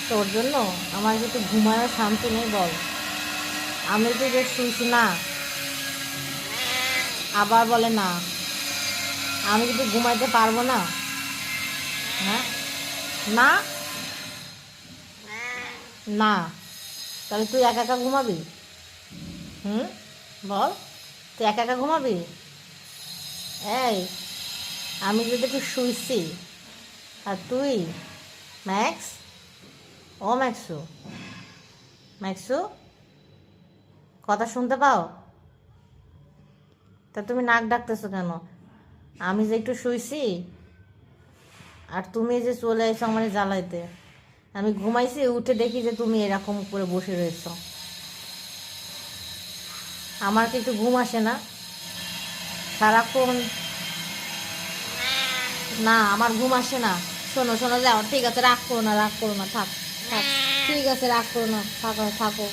তোর জন্য আমার কিন্তু ঘুমানোর শান্তি নেই বল। আমি তো যে শুইছি না, আবার বলে না, আমি কিন্তু ঘুমাইতে পারবো না। হ্যাঁ, না না, তাহলে তুই একা একা ঘুমাবি? হুম, বল, তুই একা একা ঘুমাবি? এই, আমি যদি একটু শুইছি আর তুই, ম্যাক্স, ও ম্যাক্সু, ম্যাক্সু, কথা শুনতে পাও? তা তুমি নাক ডাকতেছো কেন? আমি যে একটু শুইছি আর তুমি যে চলে এসো আমার জ্বালাইতে, আমি ঘুমাইছি, উঠে দেখি যে তুমি এরকম করে বসে রয়েছো। আমার কি একটু ঘুম আসে না সারাক্ষণ? না, আমার ঘুম আসে না। শোনো শোনো, যাও, ঠিক আছে, রাগ করো না, রাগ করো না, থাক থাক, ঠিক আছে, রাগ করো না, থাকো থাকো।